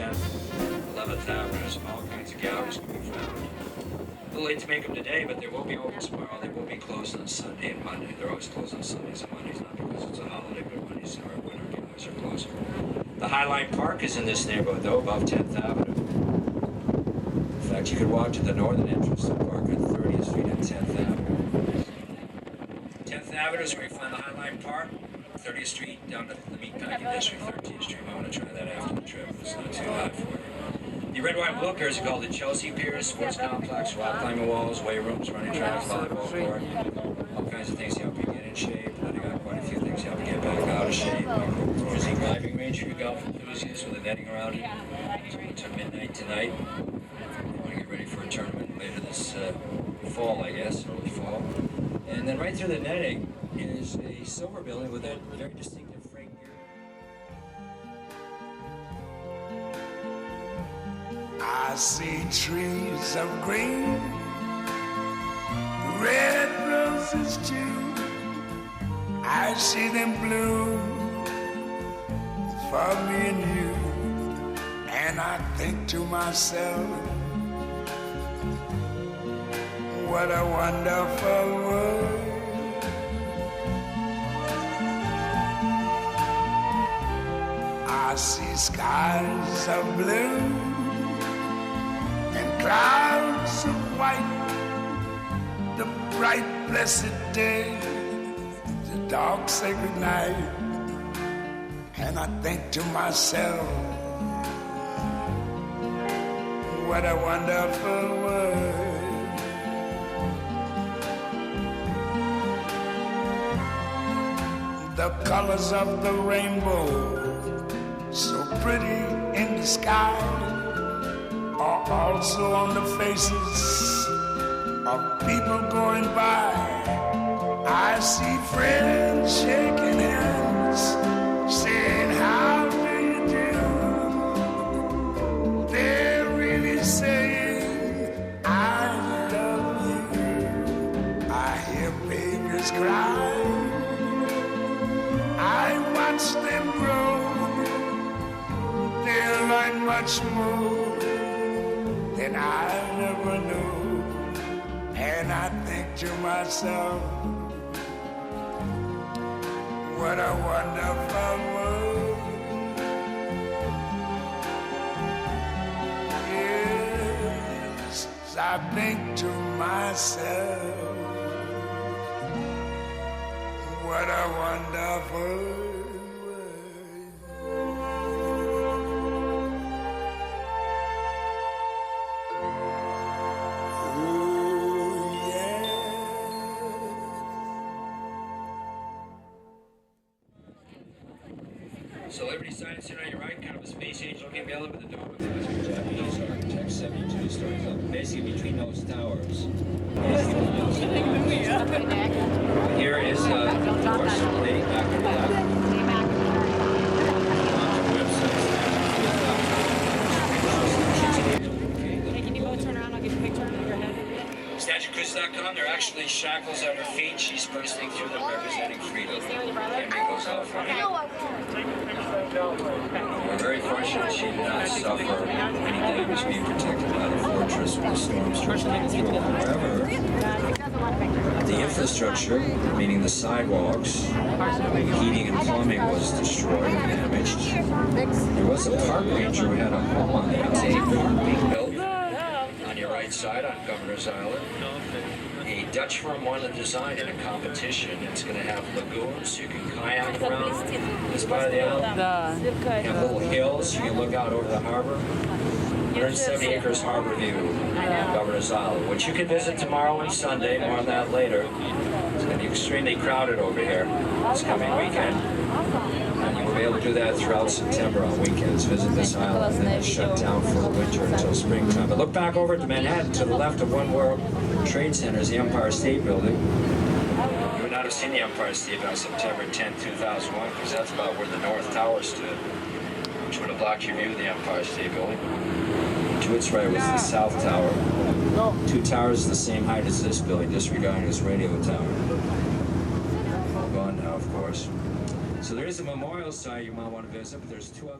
10th, 11th Avenue. All kinds of galleries can be found. A little late to make them today, but they will be open tomorrow. They will be closed on Sunday and Monday. They're always closed on Sundays and Mondays, not because it's a holiday, but Mondays are winter galleries are closed. The Highline Park is in this neighborhood, though, above 10th Avenue. In fact, you could walk to the northern entrance to the park on 30th Street and 10th Avenue. 10th Avenue is where you find the Highline Park. 30th Street down to the Meatpacking District, 13th Street. I want to try that after the trip. It's not too hot for you. The red, white, and blue piers are called the Chelsea Piers, sports complex, rock climbing walls, weight rooms, running tracks, volleyball court, all kinds of things to help you get in shape. Then I got quite a few things to help you get back out of shape. There's a diving range for golf enthusiasts with a netting around it until midnight tonight. I want to get ready for a tournament later this fall, I guess, early fall. And then right through the netting is a silver building with that very distinctive frame gear. I see trees of green, red roses too. I see them bloom for me and you. And I think to myself, what a wonderful world. I see skies of blue and clouds of white, the bright blessed day, the dark sacred night. And I think to myself, what a wonderful world. The colors of the rainbow, so pretty in the sky, are also on the faces of people going by. I see friends shaking hands, saying, how do you do? They're really saying, I love you. I hear babies cry, I watch them grow. They'll learn much more than I never knew. And I think to myself, what a wonderful world. Yes, I think to myself, what a wonderful world. So Liberty Sign is on your right, kind of a space age looking building with a dome of Japanese architects, 72 stories up, basically between those towers. Here is, of course, Lady back on the left. Hey, can you go turn around? I'll get a picture of your head. StatueCruise.com, they're actually shackles on her feet. She's bursting through them, representing freedom. Can't make those out for her. We're very fortunate she did not suffer any damage being protected by the fortress when the storms were coming through. However, the infrastructure, meaning the sidewalks, heating and plumbing was destroyed and damaged. There was a park ranger who had a home on the outside being built on your right side on Governor's Island. A Dutch firm won the design in a competition. It's going to have lagoons, so you can kayak around this part of the island. You have little hills, you can look out over the harbor. 170 acres harbor view on Governor's Island, which you can visit tomorrow and Sunday. More on that later. It's going to be extremely crowded over here this coming weekend. And you will be able to do that throughout September on weekends. Visit this island, and then it's shut down for the winter until springtime. But look back over to Manhattan, to the left of One World Trade Center is the Empire State Building. You would not have seen the Empire State on September 10, 2001, because that's about where the North Tower stood, which would have blocked your view of the Empire State Building. To its right was the South Tower. Two towers the same height as this building, disregarding this radio tower. All gone now, of course. So there is a memorial site you might want to visit, but there's two other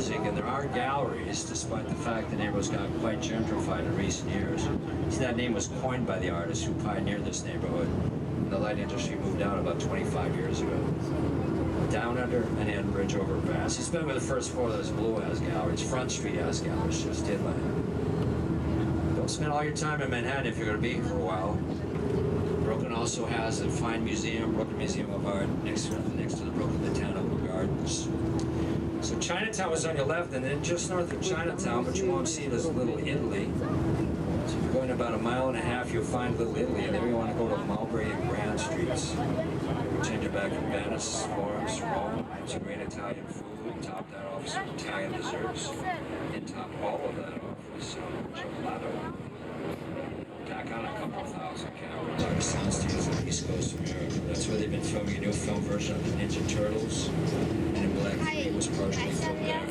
music, and there are galleries, despite the fact the neighborhood's got quite gentrified in recent years. See, that name was coined by the artist who pioneered this neighborhood. The light industry moved out about 25 years ago. Down under Manhattan Bridge overpass. He's been with the first floor of this Blue has galleries. Front Street has galleries, just inland. Don't spend all your time in Manhattan if you're going to be here for a while. Brooklyn also has a fine museum, Brooklyn Museum of Art, next to the Brooklyn Botanical Gardens. So Chinatown was on your left, and then just north of Chinatown, but you won't see this Little Italy. So if you're going about 1.5 miles, you'll find Little Italy, and then you want to go to Mulberry and Grand Streets. Change it back to Venice, Florence, Rome. Some great Italian food. Top that off with some Italian desserts. And top all of that off with some gelato. Tack on a couple thousand calories. A lot of soundstage on the East Coast of America. That's where they've been filming a new film version of the Ninja Turtles. And in Black 3 was partially filmed there.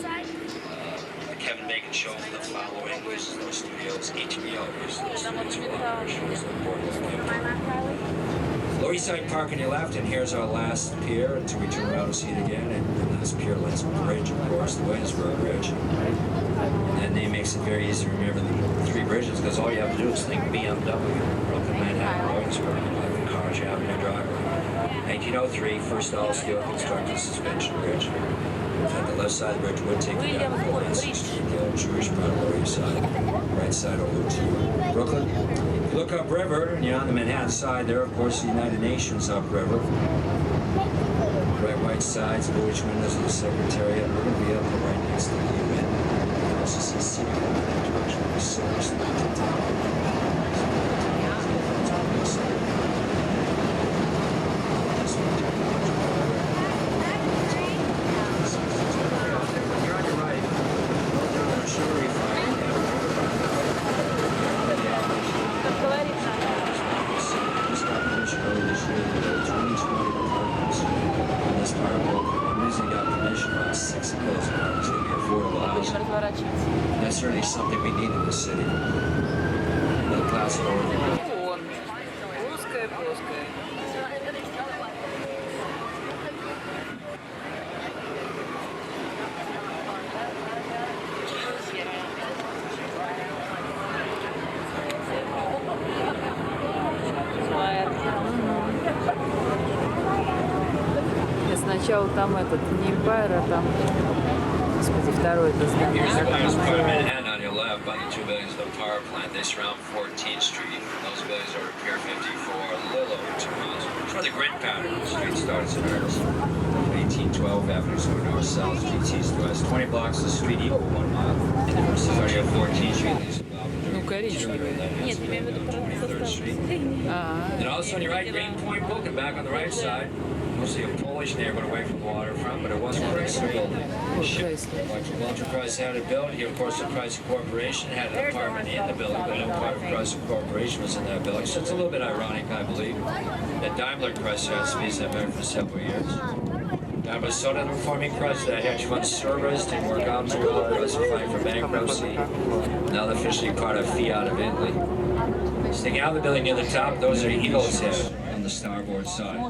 Kevin Bacon show for the following uses those studios. HBO uses those studios for a lot of shows like Boardwalk. Lower East Side Park on your left, and here's our last pier until we turn around and see it again. And the last pier lands bridge, of course, the Williamsburg Bridge. And that name makes it very easy to remember the three bridges, because all you have to do is think BMW, Brooklyn, Manhattan, Williamsburg, like the cars you have in your driveway. 1903, first all-steel constructed suspension bridge. At the left side of the bridge would take you down to Lansing Street, the old Jewish part of the Lower East Side. Right side over to Brooklyn. If you look upriver, and you're on the Manhattan side there, of course, the United Nations upriver. Bright white sides, bluish windows of the Secretariat. We're going to be up right next to the UN. You can also see City Hall in that direction. The silver slanted tower. That's certainly something we need in this city. Middle class order. Плоская. Сначала там этот не Empire, а там, господи, второй это здание. Here's the last part of Manhattan on your left by the two buildings of the power plant. They surround 14th Street. Those buildings are Pier 54, a little over 2 miles. It's where the grid pattern of the street starts in earnest. 1812 Avenues go north, south, GT east, west. 20 blocks of the street equal 1 mile. This is already at 14th Street. Коричневый. Нет, я имею в виду про 23rd Street. And also on your right, Greenpoint Book, and back on the right side, mostly a Polish neighborhood away from the waterfront, but it was a Chrysler building. Electrical Enterprise had it built. He, of course, the Chrysler Corporation had an apartment in the building, but no part of Chrysler Corporation was in that building. So it's a little bit ironic, I believe, that Daimler Chrysler had space that back for several years. Daimler sold out performing Chrysler, that hedge fund Cerberus didn't work out too well. Chrysler fighting for bankruptcy. Now they're officially part of Fiat of Italy. Sticking out of the building near the top, those are Eagle's Head on the starboard side.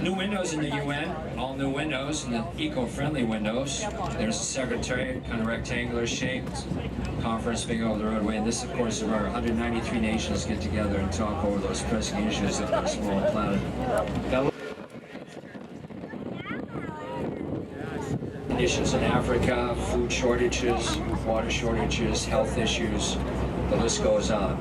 New windows in the UN, all new windows, and the eco-friendly windows. There's a Secretariat, kind of rectangular shaped, conference being over the roadway, and this, of course, is where 193 nations get together and talk over those pressing issues of our small planet. Conditions in Africa, food shortages, water shortages, health issues, the list goes on.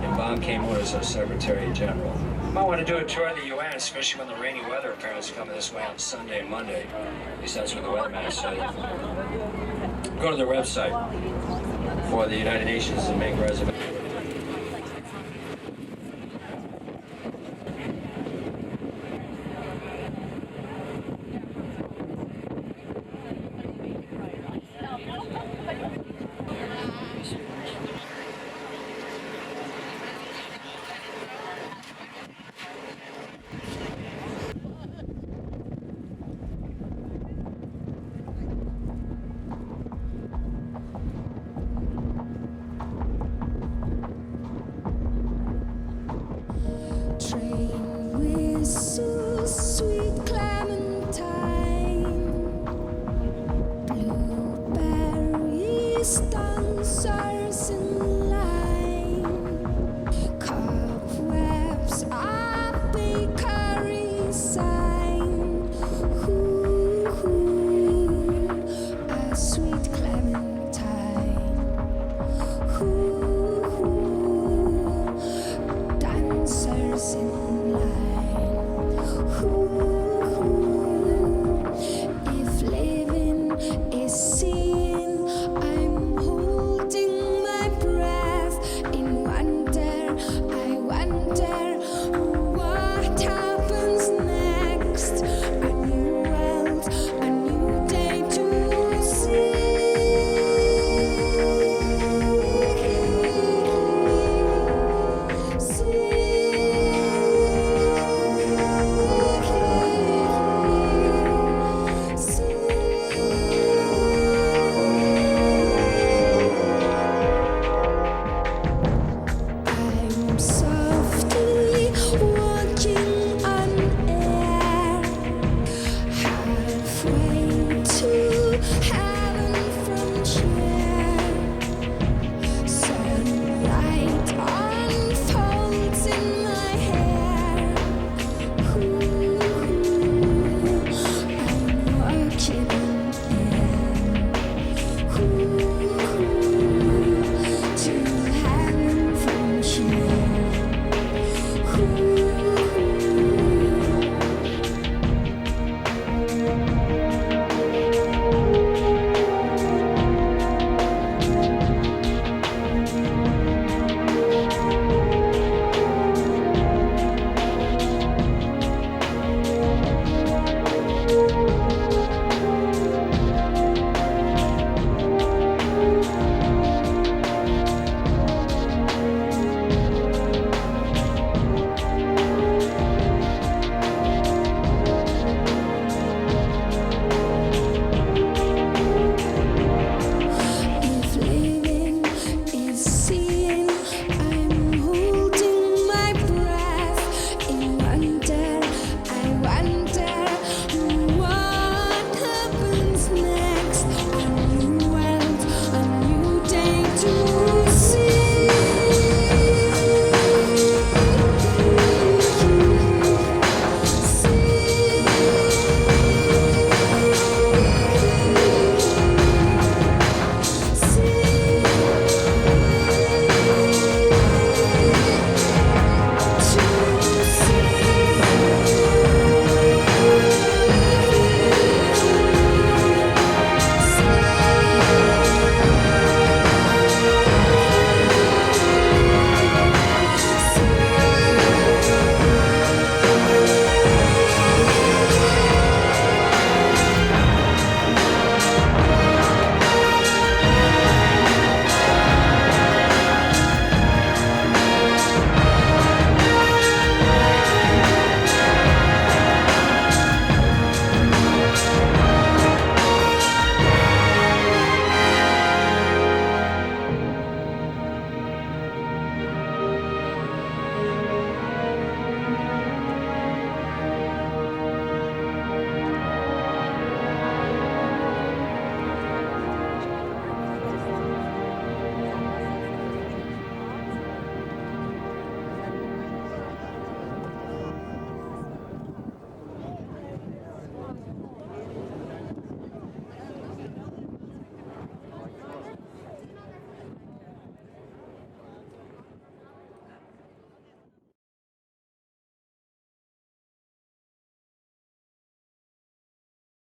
And Ban Ki-moon is our Secretary General. You might want to do a tour of the UN, especially when the rainy weather apparently is coming this way on Sunday and Monday. At least that's what the weatherman said. Go to their website for the United Nations and make reservations. dancers in